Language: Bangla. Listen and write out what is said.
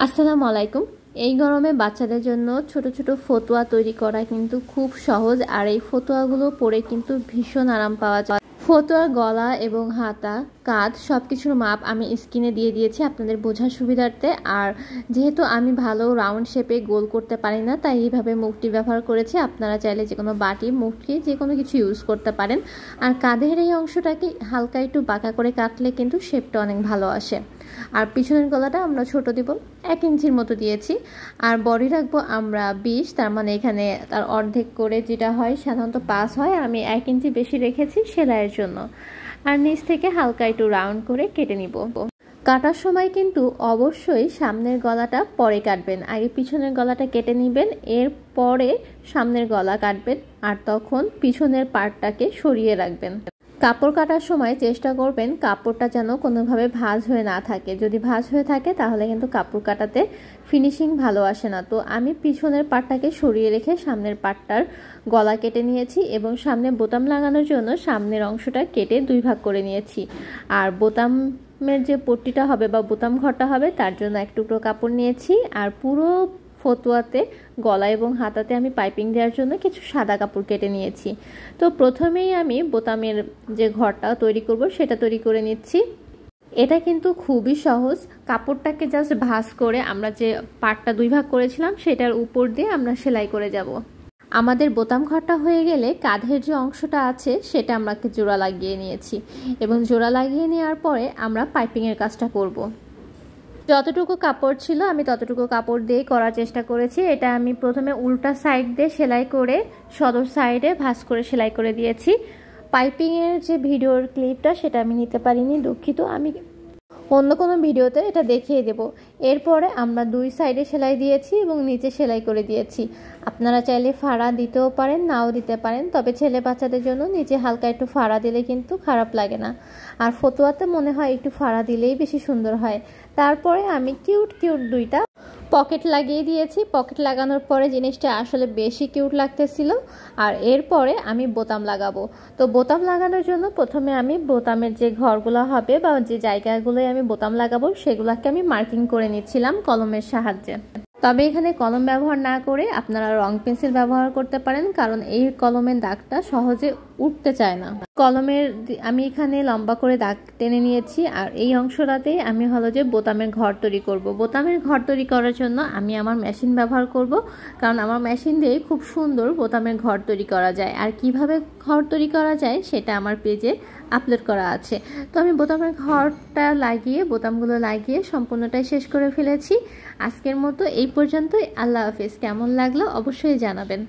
আসসালামু আলাইকুম। এই গরমে বাচ্চাদের জন্য ছোট ছোট ফতুয়া তৈরি করা কিন্তু খুব সহজ, আর এই ফতুয়াগুলো পরে কিন্তু ভীষণ আরাম পাওয়া যায়। ফতুয়ার গলা এবং হাতা, কাঁধ সবকিছুর মাপ আমি স্ক্রিনে দিয়ে দিয়েছি আপনাদের বোঝার সুবিধার্থে। আর যেহেতু আমি ভালো রাউন্ড শেপে গোল করতে পারি না, তাই এইভাবে মুখটি ব্যবহার করেছি। আপনারা চাইলে যে কোনো বাটি, মুখটি যে কোনো কিছু ইউজ করতে পারেন। আর কাঁধের এই অংশটাকে হালকা একটু বাঁকা করে কাটলে কিন্তু শেপটা অনেক ভালো আসে। আর পিছনের গলাটা আমরা ছোট দিব, 1 ইঞ্চির মতো দিয়েছি। আর বডি রাখবো আমরা 20, তার মানে এখানে তার অর্ধেক করে যেটা হয় সাধারণত 5 হয়, আমি 1 ইঞ্চি বেশি রেখেছি সেলাইয়ের জন্য। আর নিচ থেকে হালকা একটু রাউন্ড করে কেটে নিব। কাটার সময় কিন্তু অবশ্যই সামনের গলাটা পরে কাটবেন, আগে পিছনের গলাটা কেটে নেবেন, এরপরে সামনের গলা কাটবেন। আর তখন পিছনের পার্টটাকে সরিয়ে রাখবেন। কাপড় কাটার সময় চেষ্টা করবেন কাপড়টা যেন কোনোভাবে ভাঁজ হয়ে না থাকে। যদি ভাঁজ হয়ে থাকে তাহলে কিন্তু কাপড় কাটাতে ফিনিশিং ভালো আসে না। তো আমি পিছনের পাটটাকে সরিয়ে রেখে সামনের পাটটার গলা কেটে নিয়েছি এবং সামনে বোতাম লাগানোর জন্য সামনের অংশটা কেটে 2 ভাগ করে নিয়েছি। আর বোতামের যে পট্টিটা হবে বা বোতাম ঘরটা হবে তার জন্য 1 টুকরো কাপড় নিয়েছি। আর পুরো ফতুয়াতে গলা এবং হাতাতে আমি পাইপিং দেওয়ার জন্য কিছু সাদা কাপড় কেটে নিয়েছি। তো প্রথমেই আমি বোতামের যে ঘরটা তৈরি করব সেটা তৈরি করে নিচ্ছি। এটা কিন্তু খুবই সহজ। কাপড়টাকে জাস্ট ভাঁজ করে আমরা যে পাটটা 2 ভাগ করেছিলাম সেটার উপর দিয়ে আমরা সেলাই করে যাব। আমাদের বোতাম ঘরটা হয়ে গেলে কাঁধের যে অংশটা আছে সেটা আমরা জোড়া লাগিয়ে নিয়েছি এবং জোড়া লাগিয়ে নেওয়ার পরে আমরা পাইপিংয়ের কাজটা করব। যতটুকু কাপড় ছিল আমি ততটুকু কাপড় দিয়ে করার চেষ্টা করেছি। এটা আমি প্রথমে উল্টা সাইড দিয়ে সেলাই করে সদর সাইডে ভাঁজ করে সেলাই করে দিয়েছি। পাইপিংয়ের যে ভিডিওর ক্লিপটা সেটা আমি নিতে পারিনি, দুঃখিত। আমি অন্য কোনো ভিডিওতে এটা দেখিয়ে দেব। এরপরে আমরা 2 সাইডে সেলাই দিয়েছি এবং নিচে সেলাই করে দিয়েছি। আপনারা চাইলে ফাড়া দিতেও পারেন, নাও দিতে পারেন, তবে ছেলে বাচ্চাদের জন্য নিচে হালকা একটু ফাড়া দিলে কিন্তু খারাপ লাগে না। আর ফতুয়াতে মনে হয় একটু ফাড়া দিলেই বেশি সুন্দর হয়। তারপরে আমি কিউট 2টা পকেট লাগিয়ে দিয়েছি। পকেট লাগানোর পরে জিনিসটা আসলে বেশি কিউট লাগতেছিল। আর এরপরে আমি বোতাম লাগাবো। তো বোতাম লাগানোর জন্য প্রথমে আমি বোতামের যে ঘরগুলো হবে বা যে জায়গাগুলোয় আমি বোতাম লাগাবো সেগুলোকে আমি মার্কিং করে নিচ্ছিলাম কলমের সাহায্যে। তবে এখানে কলম ব্যবহার না করে আপনারা রং পেন্সিল ব্যবহার করতে পারেন, কারণ এই কলমের দাগটা সহজে উঠতে চায় না। কলমের আমি এখানে লম্বা করে দাগ টেনে নিয়েছি। আর এই অংশটাতেই আমি হলো যে বোতামের ঘর তৈরি করব। বোতামের ঘর তৈরি করার জন্য আমি আমার মেশিন ব্যবহার করব, কারণ আমার মেশিন দিয়ে খুব সুন্দর বোতামের ঘর তৈরি করা যায়। আর কিভাবে ঘর তৈরি করা যায় সেটা আমার পেজে আপলোড করা আছে। তো আমি বোতামের ঘরটা লাগিয়ে বোতামগুলো লাগিয়ে সম্পূর্ণটাই শেষ করে ফেলেছি। আজকের মতো এই পর্যন্তই। আল্লাহ হাফেজ। কেমন লাগলো অবশ্যই জানাবেন।